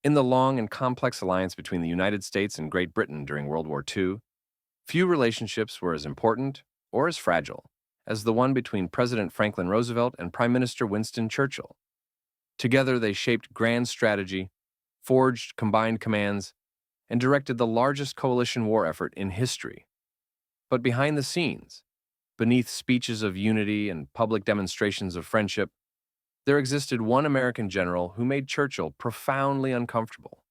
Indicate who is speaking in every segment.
Speaker 1: In the long and complex alliance between the United States and Great Britain during World War II, few relationships were as important or as fragile as the one between President Franklin Roosevelt and Prime Minister Winston Churchill. Together, they shaped grand strategy, forged combined commands, and directed the largest coalition war effort in history. But behind the scenes, beneath speeches of unity and public demonstrations of friendship, there existed one American general who made Churchill profoundly uncomfortable.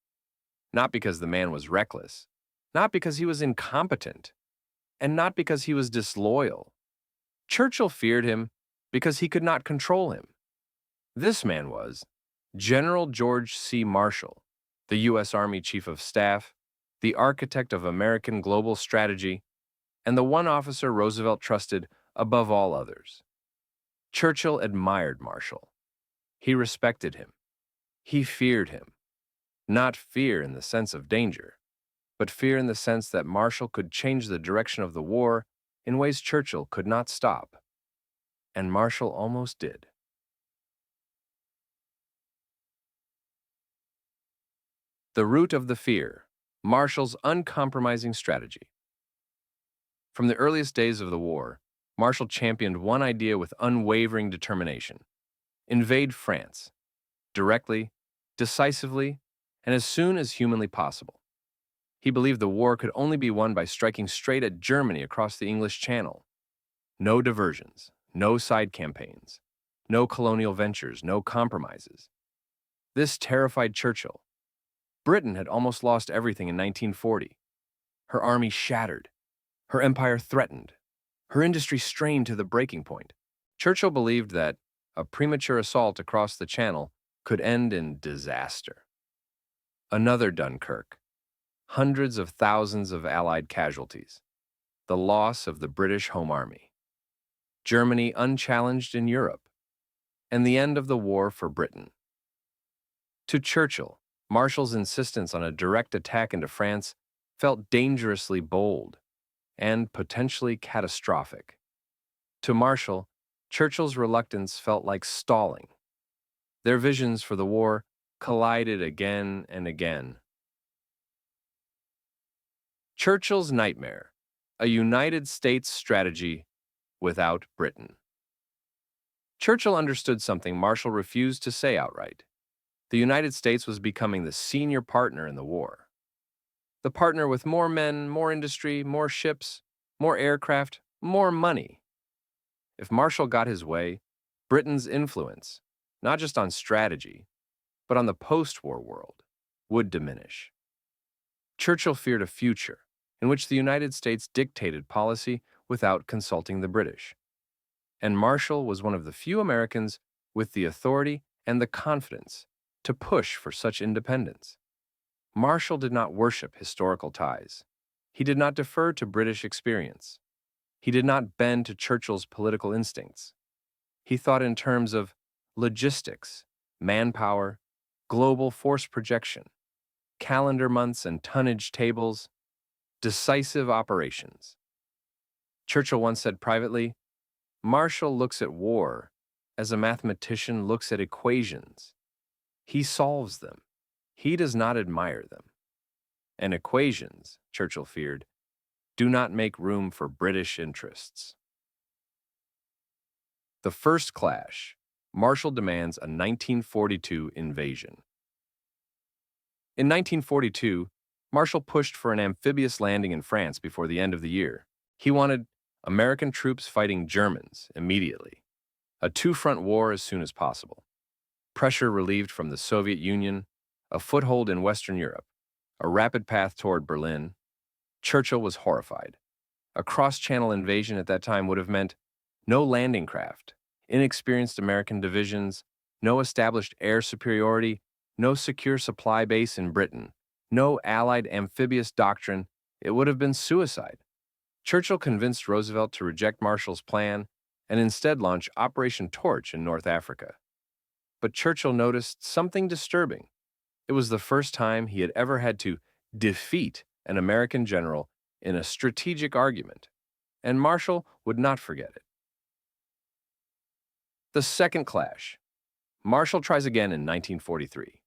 Speaker 1: Not because the man was reckless, not because he was incompetent, and not because he was disloyal. Churchill feared him because he could not control him. This man was General George C. Marshall, the U.S. Army Chief of Staff, the architect of American global strategy, and the one officer Roosevelt trusted above all others. Churchill admired Marshall. He respected him. He feared him. Not fear in the sense of danger, but fear in the sense that Marshall could change the direction of the war in ways Churchill could not stop. And Marshall almost did. The root of the fear, Marshall's uncompromising strategy. From the earliest days of the war, Marshall championed one idea with unwavering determination: invade France, directly, decisively, and as soon as humanly possible. He believed the war could only be won by striking straight at Germany across the English Channel. No diversions, no side campaigns, no colonial ventures, no compromises. This terrified Churchill. Britain had almost lost everything in 1940. Her army shattered, her empire threatened, her industry strained to the breaking point. Churchill believed that a premature assault across the Channel could end in disaster. Another Dunkirk, hundreds of thousands of Allied casualties, the loss of the British Home Army, Germany unchallenged in Europe, and the end of the war for Britain. To Churchill, Marshall's insistence on a direct attack into France felt dangerously bold and potentially catastrophic. To Marshall, Churchill's reluctance felt like stalling. Their visions for the war collided again and again. Churchill's nightmare, a United States strategy without Britain. Churchill understood something Marshall refused to say outright. The United States was becoming the senior partner in the war. The partner with more men, more industry, more ships, more aircraft, more money. If Marshall got his way, Britain's influence, not just on strategy, but on the post-war world, would diminish. Churchill feared a future in which the United States dictated policy without consulting the British. And Marshall was one of the few Americans with the authority and the confidence to push for such independence. Marshall did not worship historical ties. He did not defer to British experience. He did not bend to Churchill's political instincts. He thought in terms of logistics, manpower, global force projection, calendar months and tonnage tables, decisive operations. Churchill once said privately, "Marshall looks at war as a mathematician looks at equations. He solves them. He does not admire them." And equations, Churchill feared, do not make room for British interests. The first clash. Marshall demands a 1942 invasion. In 1942, Marshall pushed for an amphibious landing in France before the end of the year. He wanted American troops fighting Germans immediately, a two-front war as soon as possible, pressure relieved from the Soviet Union, a foothold in Western Europe, a rapid path toward Berlin. Churchill was horrified. A cross-channel invasion at that time would have meant no landing craft, inexperienced American divisions, no established air superiority, no secure supply base in Britain, no Allied amphibious doctrine. It would have been suicide. Churchill convinced Roosevelt to reject Marshall's plan and instead launch Operation Torch in North Africa. But Churchill noticed something disturbing. It was the first time he had ever had to defeat an American general in a strategic argument, and Marshall would not forget it. The second clash. Marshall tries again in 1943.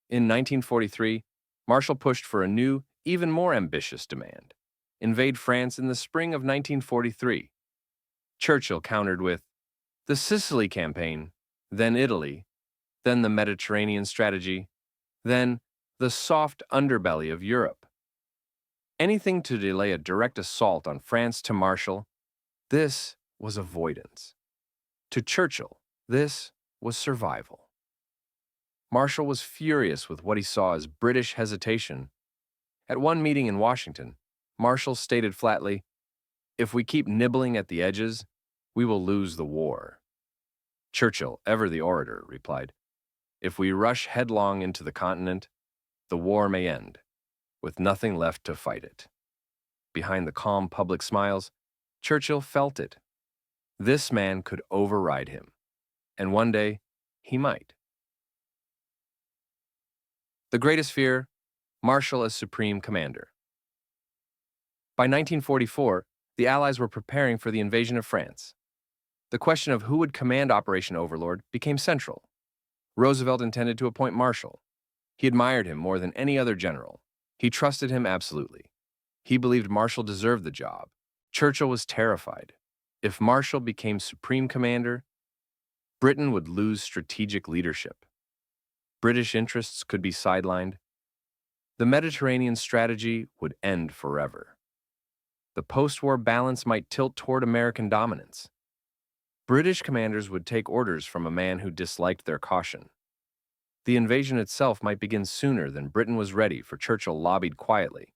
Speaker 1: In 1943, Marshall pushed for a new, even more ambitious demand: invade France in the spring of 1943. Churchill countered with the Sicily Campaign, then Italy, then the Mediterranean strategy, then the soft underbelly of Europe. Anything to delay a direct assault on France. To Marshall, this was avoidance. To Churchill, this was survival. Marshall was furious with what he saw as British hesitation. At one meeting in Washington, Marshall stated flatly, "If we keep nibbling at the edges, we will lose the war." Churchill, ever the orator, replied, "If we rush headlong into the continent, the war may end, with nothing left to fight it." Behind the calm public smiles, Churchill felt it. This man could override him, and one day he might. The greatest fear: Marshall as supreme commander. By 1944, the Allies were preparing for the invasion of France. The question of who would command Operation Overlord became central. Roosevelt intended to appoint Marshall. He admired him more than any other general. He trusted him absolutely. He believed Marshall deserved the job. Churchill was terrified. If Marshall became supreme commander, Britain would lose strategic leadership. British interests could be sidelined. The Mediterranean strategy would end forever. The post-war balance might tilt toward American dominance. British commanders would take orders from a man who disliked their caution. The invasion itself might begin sooner than Britain was ready, for Churchill lobbied quietly,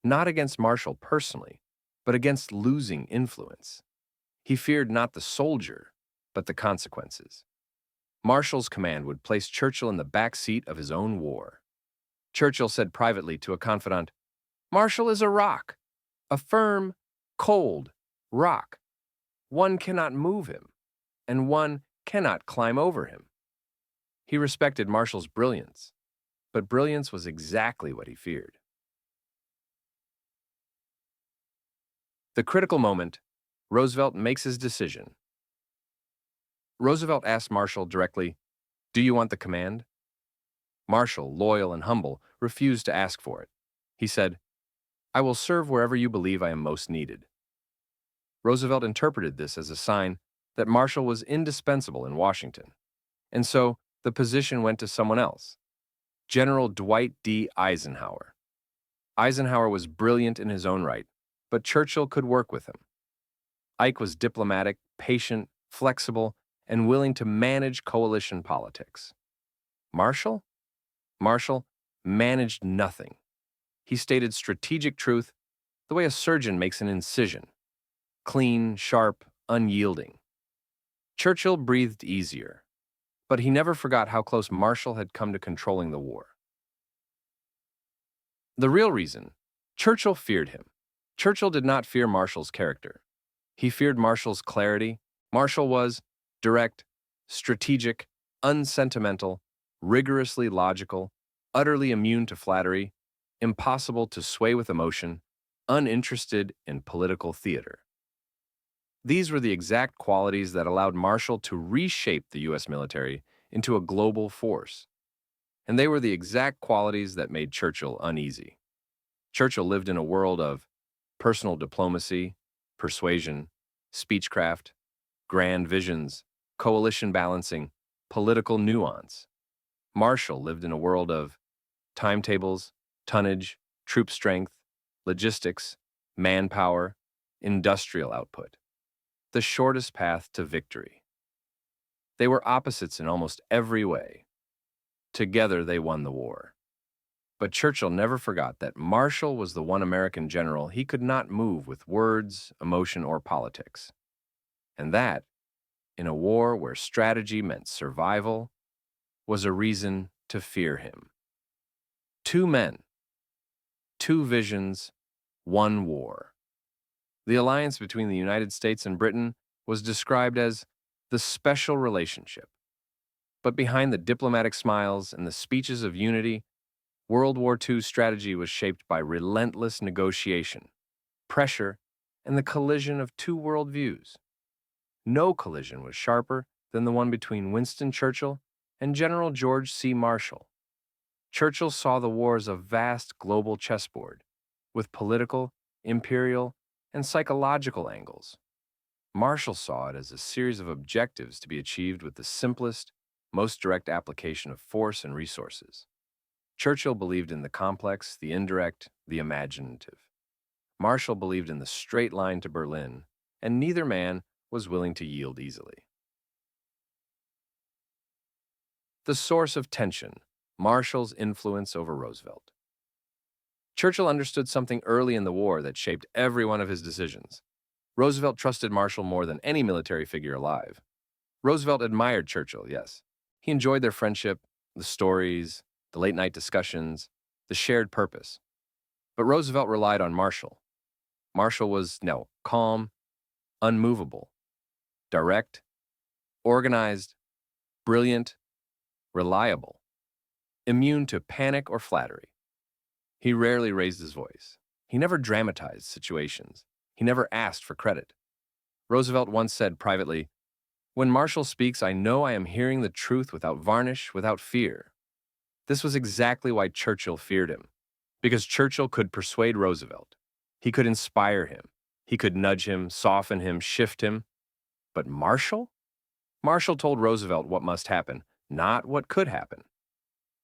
Speaker 1: not against Marshall personally, but against losing influence. He feared not the soldier, but the consequences. Marshall's command would place Churchill in the back seat of his own war. Churchill said privately to a confidant, "Marshall is a rock, a firm, cold rock. One cannot move him, and one cannot climb over him." He respected Marshall's brilliance, but brilliance was exactly what he feared. The critical moment: Roosevelt makes his decision. Roosevelt asked Marshall directly, "Do you want the command?" Marshall, loyal and humble, refused to ask for it. He said, "I will serve wherever you believe I am most needed." Roosevelt interpreted this as a sign that Marshall was indispensable in Washington, and so the position went to someone else: General Dwight D. Eisenhower. Eisenhower was brilliant in his own right, but Churchill could work with him. Ike was diplomatic, patient, flexible, and willing to manage coalition politics. Marshall? Marshall managed nothing. He stated strategic truth the way a surgeon makes an incision: clean, sharp, unyielding. Churchill breathed easier, but he never forgot how close Marshall had come to controlling the war. The real reason: Churchill feared him. Churchill did not fear Marshall's character. He feared Marshall's clarity. Marshall was direct, strategic, unsentimental, rigorously logical, utterly immune to flattery, impossible to sway with emotion, uninterested in political theater. These were the exact qualities that allowed Marshall to reshape the U.S. military into a global force. And they were the exact qualities that made Churchill uneasy. Churchill lived in a world of personal diplomacy, persuasion, speechcraft, grand visions, coalition balancing, political nuance. Marshall lived in a world of timetables, tonnage, troop strength, logistics, manpower, industrial output. The shortest path to victory. They were opposites in almost every way. Together they won the war. But Churchill never forgot that Marshall was the one American general he could not move with words, emotion, or politics. And that, in a war where strategy meant survival, was a reason to fear him. Two men, two visions, one war. The alliance between the United States and Britain was described as the special relationship. But behind the diplomatic smiles and the speeches of unity, World War II's strategy was shaped by relentless negotiation, pressure, and the collision of two worldviews. No collision was sharper than the one between Winston Churchill and General George C. Marshall. Churchill saw the war as a vast global chessboard, with political, imperial, and psychological angles. Marshall saw it as a series of objectives to be achieved with the simplest, most direct application of force and resources. Churchill believed in the complex, the indirect, the imaginative. Marshall believed in the straight line to Berlin, and neither man was willing to yield easily. The source of tension, Marshall's influence over Roosevelt. Churchill understood something early in the war that shaped every one of his decisions. Roosevelt trusted Marshall more than any military figure alive. Roosevelt admired Churchill, yes. He enjoyed their friendship, the stories, the late-night discussions, the shared purpose. But Roosevelt relied on Marshall. Marshall was, calm, unmovable, direct, organized, brilliant, reliable, immune to panic or flattery. He rarely raised his voice. He never dramatized situations. He never asked for credit. Roosevelt once said privately, "When Marshall speaks, I know I am hearing the truth without varnish, without fear." This was exactly why Churchill feared him, because Churchill could persuade Roosevelt. He could inspire him. He could nudge him, soften him, shift him. But Marshall? Marshall told Roosevelt what must happen, not what could happen.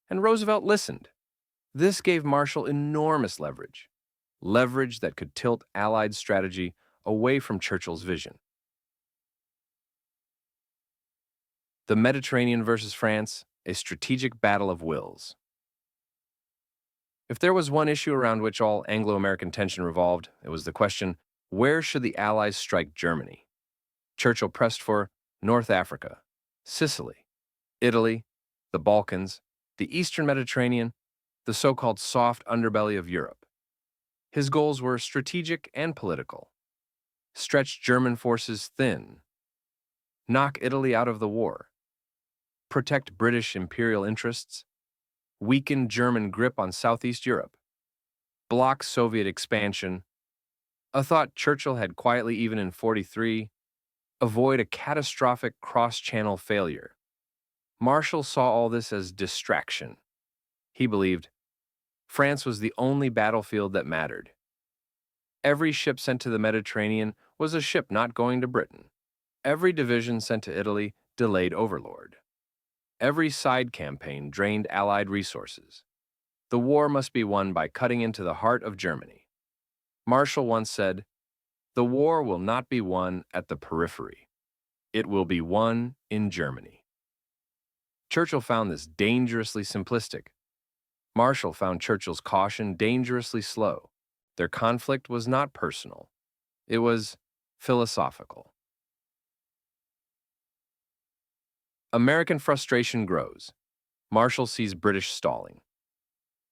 Speaker 1: And Roosevelt listened. This gave Marshall enormous leverage. Leverage that could tilt Allied strategy away from Churchill's vision. The Mediterranean versus France, a strategic battle of wills. If there was one issue around which all Anglo-American tension revolved, it was the question, where should the Allies strike Germany? Churchill pressed for North Africa, Sicily, Italy, the Balkans, the Eastern Mediterranean, the so-called soft underbelly of Europe. His goals were strategic and political. Stretch German forces thin. Knock Italy out of the war. Protect British imperial interests. Weaken German grip on Southeast Europe. Block Soviet expansion. A thought Churchill had quietly even in 43. Avoid a catastrophic cross-channel failure. Marshall saw all this as distraction. He believed France was the only battlefield that mattered. Every ship sent to the Mediterranean was a ship not going to Britain. Every division sent to Italy delayed Overlord. Every side campaign drained Allied resources. The war must be won by cutting into the heart of Germany. Marshall once said, "The war will not be won at the periphery. It will be won in Germany." Churchill found this dangerously simplistic. Marshall found Churchill's caution dangerously slow. Their conflict was not personal. It was philosophical. American frustration grows. Marshall sees British stalling.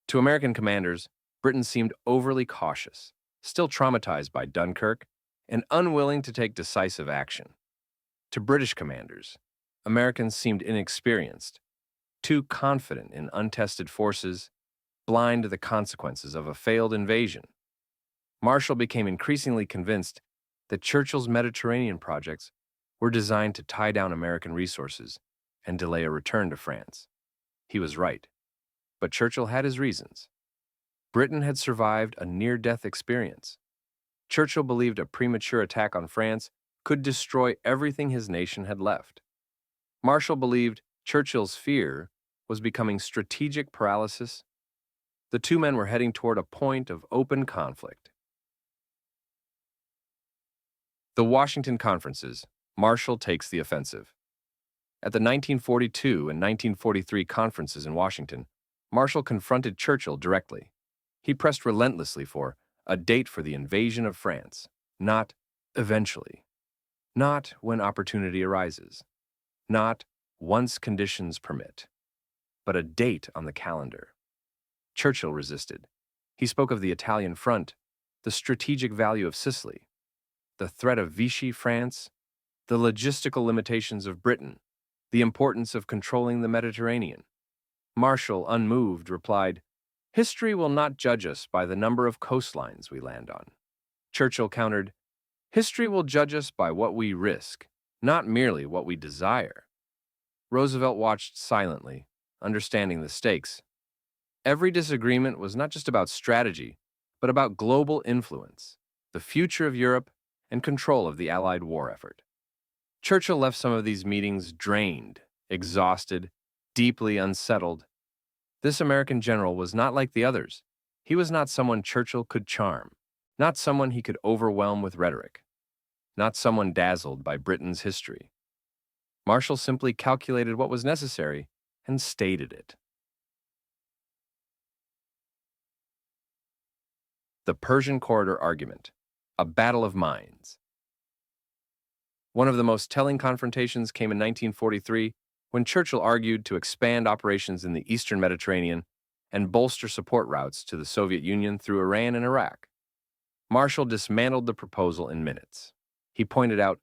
Speaker 1: To American commanders, Britain seemed overly cautious, still traumatized by Dunkirk, and unwilling to take decisive action. To British commanders, Americans seemed inexperienced, too confident in untested forces, blind to the consequences of a failed invasion. Marshall became increasingly convinced that Churchill's Mediterranean projects were designed to tie down American resources and delay a return to France. He was right, but Churchill had his reasons. Britain had survived a near-death experience. Churchill believed a premature attack on France could destroy everything his nation had left. Marshall believed Churchill's fear was becoming strategic paralysis. The two men were heading toward a point of open conflict. The Washington Conferences, Marshall takes the offensive. At the 1942 and 1943 conferences in Washington, Marshall confronted Churchill directly. He pressed relentlessly for a date for the invasion of France, not eventually, not when opportunity arises, not once conditions permit, but a date on the calendar. Churchill resisted. He spoke of the Italian front, the strategic value of Sicily, the threat of Vichy France, the logistical limitations of Britain, the importance of controlling the Mediterranean. Marshall, unmoved, replied, "History will not judge us by the number of coastlines we land on." Churchill countered, "History will judge us by what we risk, not merely what we desire." Roosevelt watched silently, understanding the stakes. Every disagreement was not just about strategy, but about global influence, the future of Europe, and control of the Allied war effort. Churchill left some of these meetings drained, exhausted, deeply unsettled. This American general was not like the others. He was not someone Churchill could charm, not someone he could overwhelm with rhetoric, not someone dazzled by Britain's history. Marshall simply calculated what was necessary and stated it. The Persian Corridor Argument, a battle of minds. One of the most telling confrontations came in 1943 when Churchill argued to expand operations in the eastern Mediterranean and bolster support routes to the Soviet Union through Iran and Iraq. Marshall dismantled the proposal in minutes. He pointed out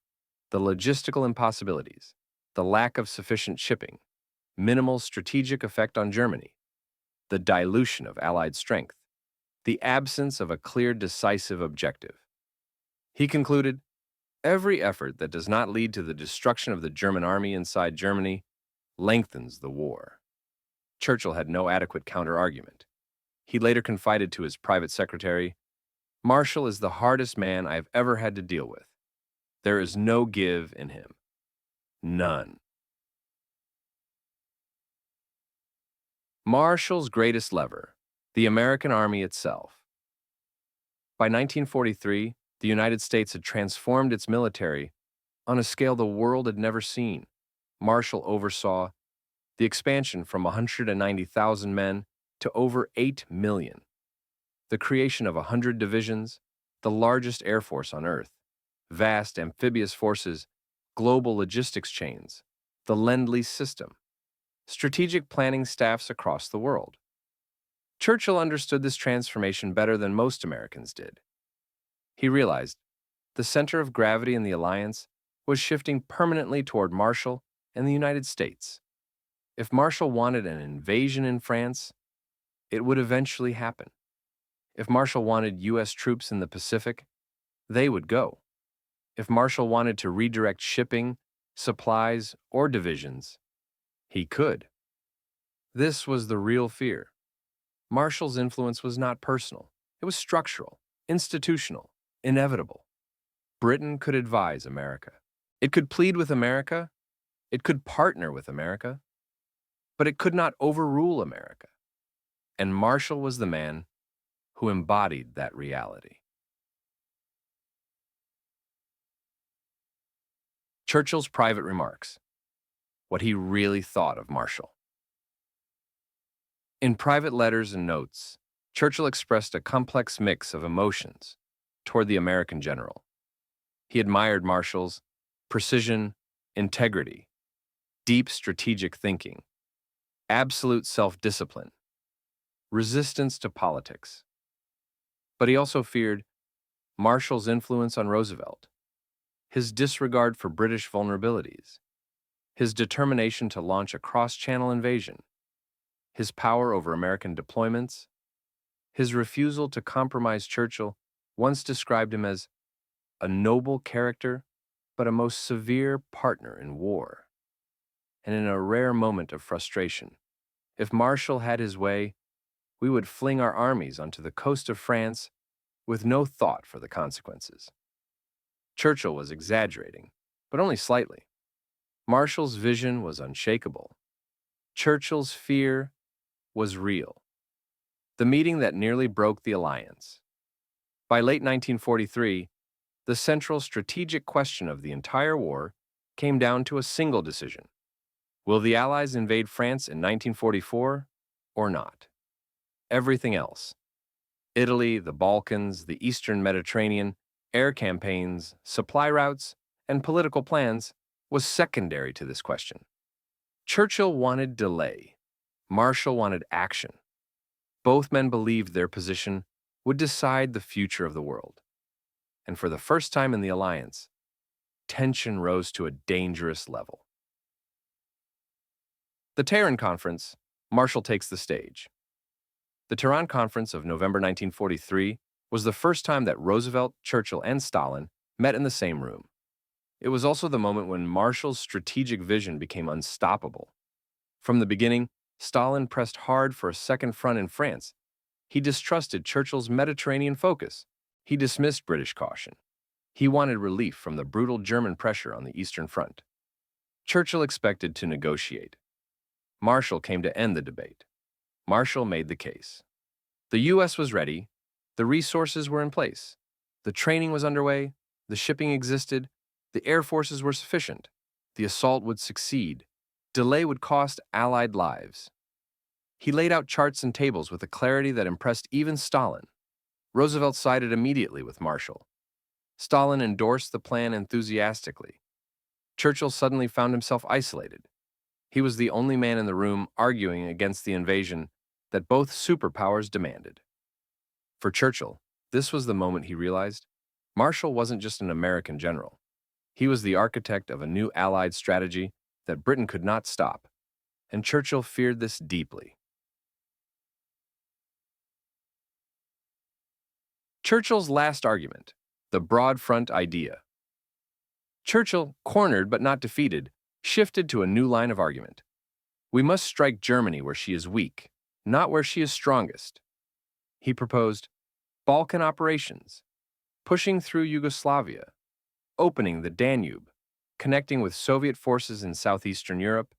Speaker 1: the logistical impossibilities, the lack of sufficient shipping, minimal strategic effect on Germany, the dilution of Allied strength, the absence of a clear, decisive objective. He concluded, every effort that does not lead to the destruction of the German army inside Germany lengthens the war. Churchill had no adequate counter-argument. He later confided to his private secretary, Marshall is the hardest man I have ever had to deal with. There is no give in him. None. Marshall's greatest lever, the American army itself. By 1943, the United States had transformed its military on a scale the world had never seen. Marshall oversaw the expansion from 190,000 men to over 8 million, the creation of 100 divisions, the largest air force on Earth, vast amphibious forces, global logistics chains, the Lend-Lease system, strategic planning staffs across the world. Churchill understood this transformation better than most Americans did. He realized the center of gravity in the alliance was shifting permanently toward Marshall and the United States. If Marshall wanted an invasion in France, it would eventually happen. If Marshall wanted U.S. troops in the Pacific, they would go. If Marshall wanted to redirect shipping, supplies, or divisions, he could. This was the real fear. Marshall's influence was not personal. It was structural, institutional, inevitable. Britain could advise America. It could plead with America. It could partner with America. But it could not overrule America. And Marshall was the man who embodied that reality. Churchill's private remarks. What he really thought of Marshall. In private letters and notes, Churchill expressed a complex mix of emotions toward the American general. He admired Marshall's precision, integrity, deep strategic thinking, absolute self-discipline, resistance to politics. But he also feared Marshall's influence on Roosevelt, his disregard for British vulnerabilities, his determination to launch a cross-channel invasion, his power over American deployments, his refusal to compromise. Churchill once described him as a noble character, but a most severe partner in war. And in a rare moment of frustration, if Marshall had his way, we would fling our armies onto the coast of France with no thought for the consequences. Churchill was exaggerating, but only slightly. Marshall's vision was unshakable. Churchill's fear was real. The meeting that nearly broke the alliance. By late 1943, the central strategic question of the entire war came down to a single decision. Will the Allies invade France in 1944 or not? Everything else, Italy, the Balkans, the Eastern Mediterranean, air campaigns, supply routes, and political plans, was secondary to this question. Churchill wanted delay. Marshall wanted action. Both men believed their position would decide the future of the world. And for the first time in the alliance, tension rose to a dangerous level. The Tehran Conference, Marshall takes the stage. The Tehran Conference of November 1943 was the first time that Roosevelt, Churchill, and Stalin met in the same room. It was also the moment when Marshall's strategic vision became unstoppable. From the beginning, Stalin pressed hard for a second front in France. He distrusted Churchill's Mediterranean focus. He dismissed British caution. He wanted relief from the brutal German pressure on the Eastern Front. Churchill expected to negotiate. Marshall came to end the debate. Marshall made the case. The U.S. was ready. The resources were in place. The training was underway. The shipping existed. The air forces were sufficient. The assault would succeed. Delay would cost Allied lives. He laid out charts and tables with a clarity that impressed even Stalin. Roosevelt sided immediately with Marshall. Stalin endorsed the plan enthusiastically. Churchill suddenly found himself isolated. He was the only man in the room arguing against the invasion that both superpowers demanded. For Churchill, this was the moment he realized Marshall wasn't just an American general. He was the architect of a new Allied strategy that Britain could not stop, and Churchill feared this deeply. Churchill's last argument, the broad front idea. Churchill, cornered but not defeated, shifted to a new line of argument. We must strike Germany where she is weak, not where she is strongest. He proposed Balkan operations, pushing through Yugoslavia, opening the Danube, connecting with Soviet forces in southeastern Europe,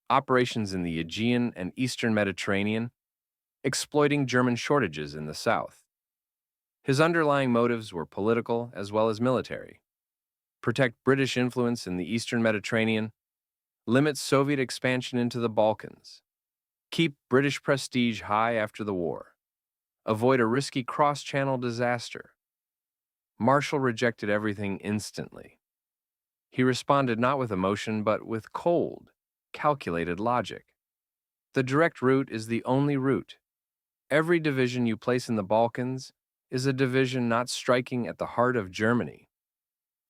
Speaker 1: operations in the Aegean and eastern Mediterranean, exploiting German shortages in the south. His underlying motives were political as well as military. Protect British influence in the eastern Mediterranean, limit Soviet expansion into the Balkans, keep British prestige high after the war, avoid a risky cross-channel disaster. Marshall rejected everything instantly. He responded not with emotion but with cold, calculated logic. The direct route is the only route. Every division you place in the Balkans is a division not striking at the heart of Germany.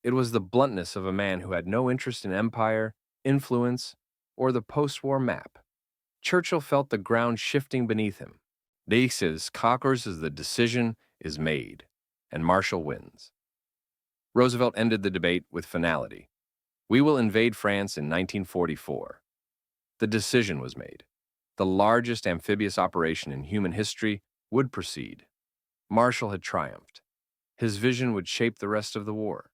Speaker 1: It was the bluntness of a man who had no interest in empire, influence, or the post-war map. Churchill felt the ground shifting beneath him. This is conquers as the decision is made, and Marshall wins. Roosevelt ended the debate with finality. We will invade France in 1944. The decision was made. The largest amphibious operation in human history would proceed. Marshall had triumphed. His vision would shape the rest of the war.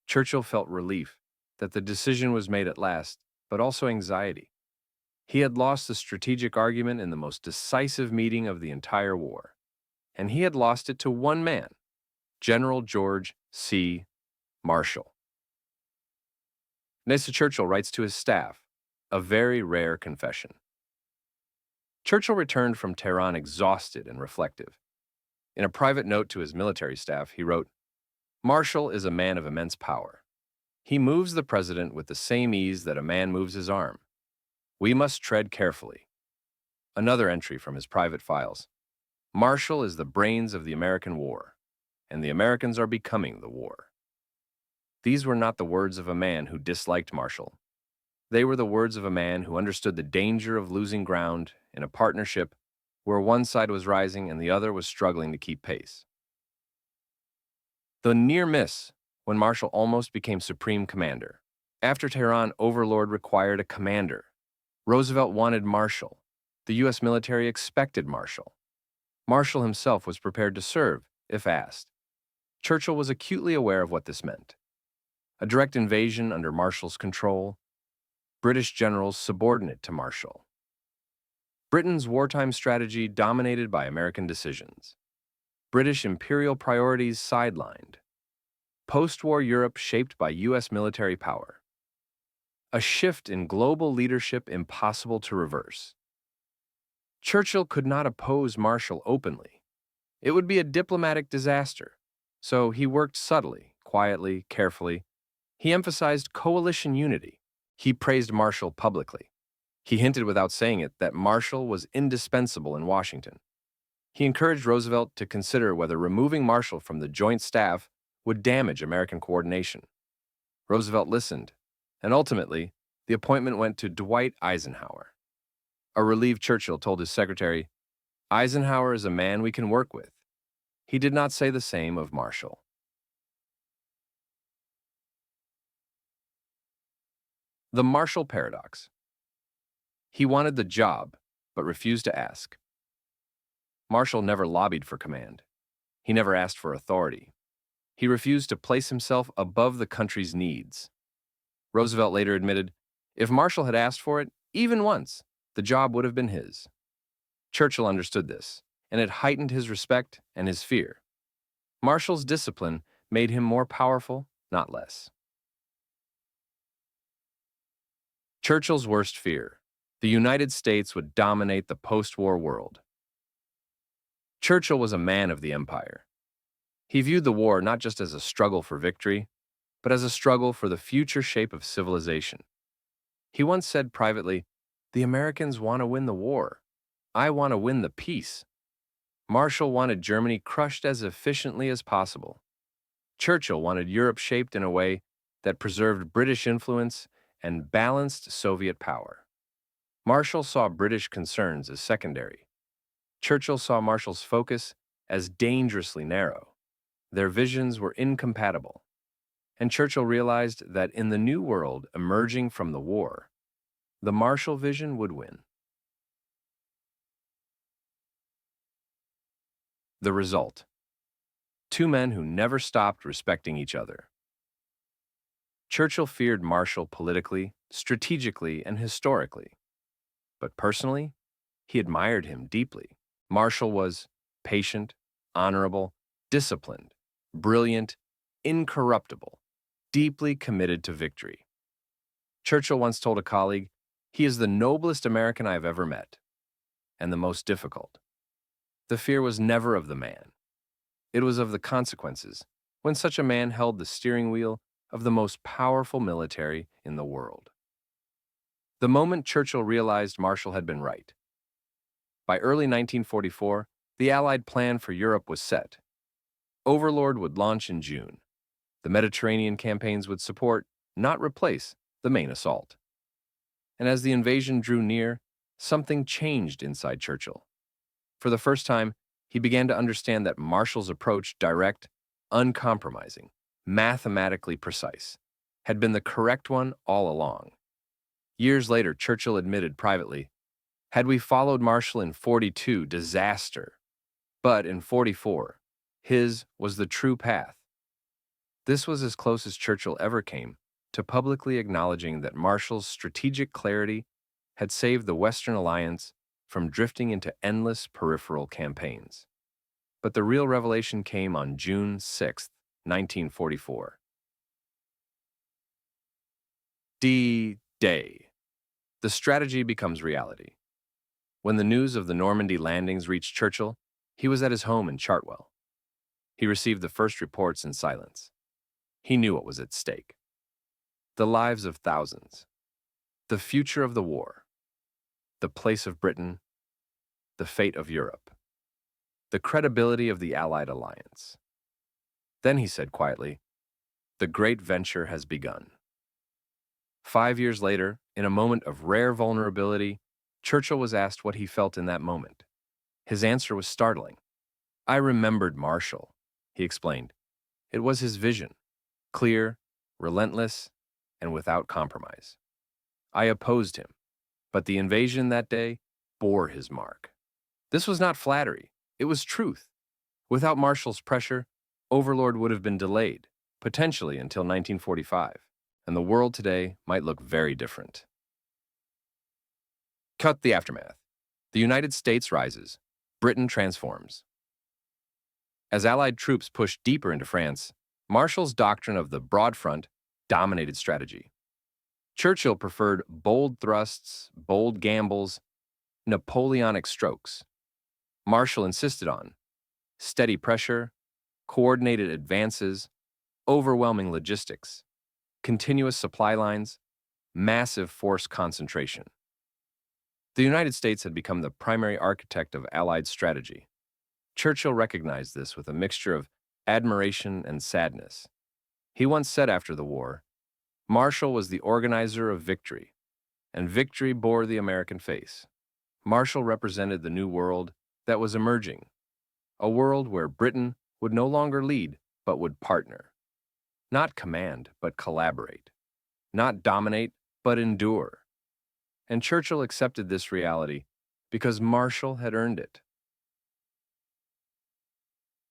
Speaker 1: Churchill felt relief that the decision was made at last, but also anxiety. He had lost the strategic argument in the most decisive meeting of the entire war, and he had lost it to one man, General George C. Marshall. Winston Churchill writes to his staff, a very rare confession. Churchill returned from Tehran exhausted and reflective. In a private note to his military staff, he wrote, Marshall is a man of immense power. He moves the president with the same ease that a man moves his arm. We must tread carefully. Another entry from his private files. Marshall is the brains of the American war, and the Americans are becoming the war. These were not the words of a man who disliked Marshall. They were the words of a man who understood the danger of losing ground in a partnership where one side was rising and the other was struggling to keep pace. The near miss when Marshall almost became supreme commander. After Tehran, Overlord required a commander. Roosevelt wanted Marshall. The U.S. military expected Marshall. Marshall himself was prepared to serve, if asked. Churchill was acutely aware of what this meant. A direct invasion under Marshall's control. British generals subordinate to Marshall. Britain's wartime strategy dominated by American decisions. British imperial priorities sidelined. Post-war Europe shaped by U.S. military power. A shift in global leadership impossible to reverse. Churchill could not oppose Marshall openly. It would be a diplomatic disaster, so he worked subtly, quietly, carefully. He emphasized coalition unity. He praised Marshall publicly. He hinted without saying it that Marshall was indispensable in Washington. He encouraged Roosevelt to consider whether removing Marshall from the Joint Staff would damage American coordination. Roosevelt listened, and ultimately, the appointment went to Dwight Eisenhower. A relieved Churchill told his secretary, Eisenhower is a man we can work with. He did not say the same of Marshall. The Marshall Paradox. He wanted the job, but refused to ask. Marshall never lobbied for command. He never asked for authority. He refused to place himself above the country's needs. Roosevelt later admitted, if Marshall had asked for it, even once, the job would have been his. Churchill understood this, and it heightened his respect and his fear. Marshall's discipline made him more powerful, not less. Churchill's worst fear: the United States would dominate the post-war world. Churchill was a man of the empire. He viewed the war not just as a struggle for victory, but as a struggle for the future shape of civilization. He once said privately, "The Americans want to win the war. I want to win the peace." Marshall wanted Germany crushed as efficiently as possible. Churchill wanted Europe shaped in a way that preserved British influence and balanced Soviet power. Marshall saw British concerns as secondary. Churchill saw Marshall's focus as dangerously narrow. Their visions were incompatible, and Churchill realized that in the new world emerging from the war, the Marshall vision would win. The result: two men who never stopped respecting each other. Churchill feared Marshall politically, strategically, and historically. But personally, he admired him deeply. Marshall was patient, honorable, disciplined, brilliant, incorruptible, deeply committed to victory. Churchill once told a colleague, "He is the noblest American I have ever met, and the most difficult." The fear was never of the man. It was of the consequences when such a man held the steering wheel of the most powerful military in the world. The moment Churchill realized Marshall had been right. By early 1944, the Allied plan for Europe was set. Overlord would launch in June. The Mediterranean campaigns would support, not replace, the main assault. And as the invasion drew near, something changed inside Churchill. For the first time, he began to understand that Marshall's approach, direct, uncompromising, mathematically precise, had been the correct one all along. Years later, Churchill admitted privately, "Had we followed Marshall in 42, disaster. But in 44, his was the true path." This was as close as Churchill ever came to publicly acknowledging that Marshall's strategic clarity had saved the Western alliance from drifting into endless peripheral campaigns. But the real revelation came on June 6, 1944. D-Day. The strategy becomes reality. When the news of the Normandy landings reached Churchill, he was at his home in Chartwell. He received the first reports in silence. He knew what was at stake: the lives of thousands, the future of the war, the place of Britain, the fate of Europe, the credibility of the Allied alliance. Then he said quietly, "The great venture has begun." 5 years later, in a moment of rare vulnerability, Churchill was asked what he felt in that moment. His answer was startling. "I remembered Marshall," he explained. "It was his vision, clear, relentless, and without compromise. I opposed him, but the invasion that day bore his mark." This was not flattery, it was truth. Without Marshall's pressure, Overlord would have been delayed, potentially until 1945, and the world today might look very different. Cut the aftermath. The United States rises. Britain transforms. As Allied troops pushed deeper into France, Marshall's doctrine of the broad front dominated strategy. Churchill preferred bold thrusts, bold gambles, Napoleonic strokes. Marshall insisted on steady pressure, coordinated advances, overwhelming logistics, continuous supply lines, massive force concentration. The United States had become the primary architect of Allied strategy. Churchill recognized this with a mixture of admiration and sadness. He once said after the war, "Marshall was the organizer of victory, and victory bore the American face." Marshall represented the new world that was emerging, a world where Britain would no longer lead, but would partner. Not command, but collaborate. Not dominate, but endure. And Churchill accepted this reality, because Marshall had earned it.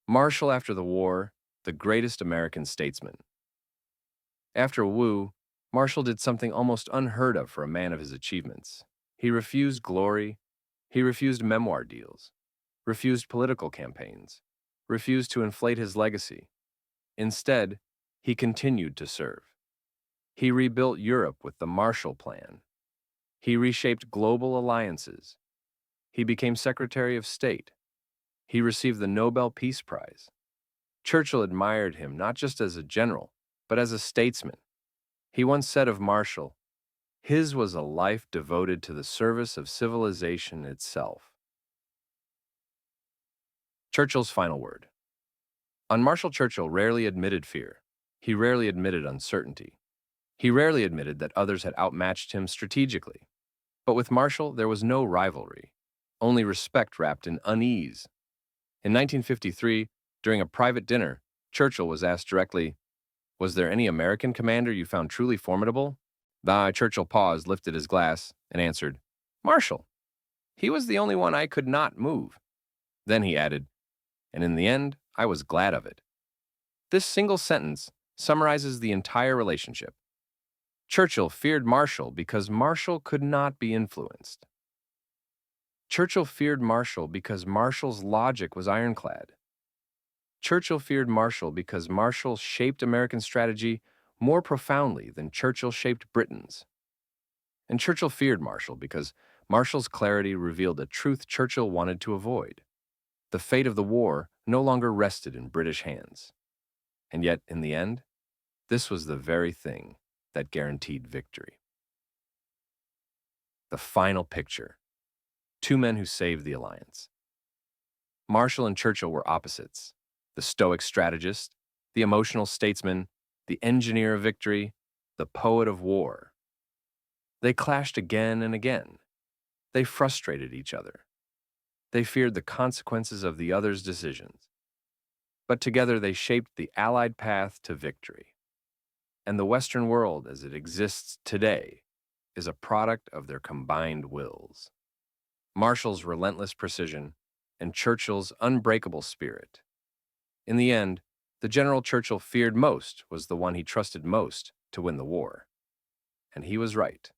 Speaker 1: Marshall after the war, the greatest American statesman. After Wu, Marshall did something almost unheard of for a man of his achievements. He refused glory, he refused memoir deals, refused political campaigns, refused to inflate his legacy. Instead, he continued to serve. He rebuilt Europe with the Marshall Plan. He reshaped global alliances. He became Secretary of State. He received the Nobel Peace Prize. Churchill admired him not just as a general, but as a statesman. He once said of Marshall, "His was a life devoted to the service of civilization itself." Churchill's final word. Marshall Churchill rarely admitted fear. He rarely admitted uncertainty. He rarely admitted that others had outmatched him strategically. But with Marshall, there was no rivalry, only respect wrapped in unease. In 1953, during a private dinner, Churchill was asked directly, "Was there any American commander you found truly formidable?" Churchill paused, lifted his glass, and answered, "Marshall. He was the only one I could not move." Then he added, "And in the end, I was glad of it." This single sentence summarizes the entire relationship. Churchill feared Marshall because Marshall could not be influenced. Churchill feared Marshall because Marshall's logic was ironclad. Churchill feared Marshall because Marshall shaped American strategy more profoundly than Churchill shaped Britain's. And Churchill feared Marshall because Marshall's clarity revealed a truth Churchill wanted to avoid. The fate of the war no longer rested in British hands. And yet, in the end, this was the very thing that guaranteed victory. The final picture. Two men who saved the alliance. Marshall and Churchill were opposites. The stoic strategist, the emotional statesman, the engineer of victory, the poet of war. They clashed again and again. They frustrated each other. They feared the consequences of the other's decisions. But together they shaped the Allied path to victory. And the Western world, as it exists today, is a product of their combined wills. Marshall's relentless precision and Churchill's unbreakable spirit. In the end, the general Churchill feared most was the one he trusted most to win the war. And he was right.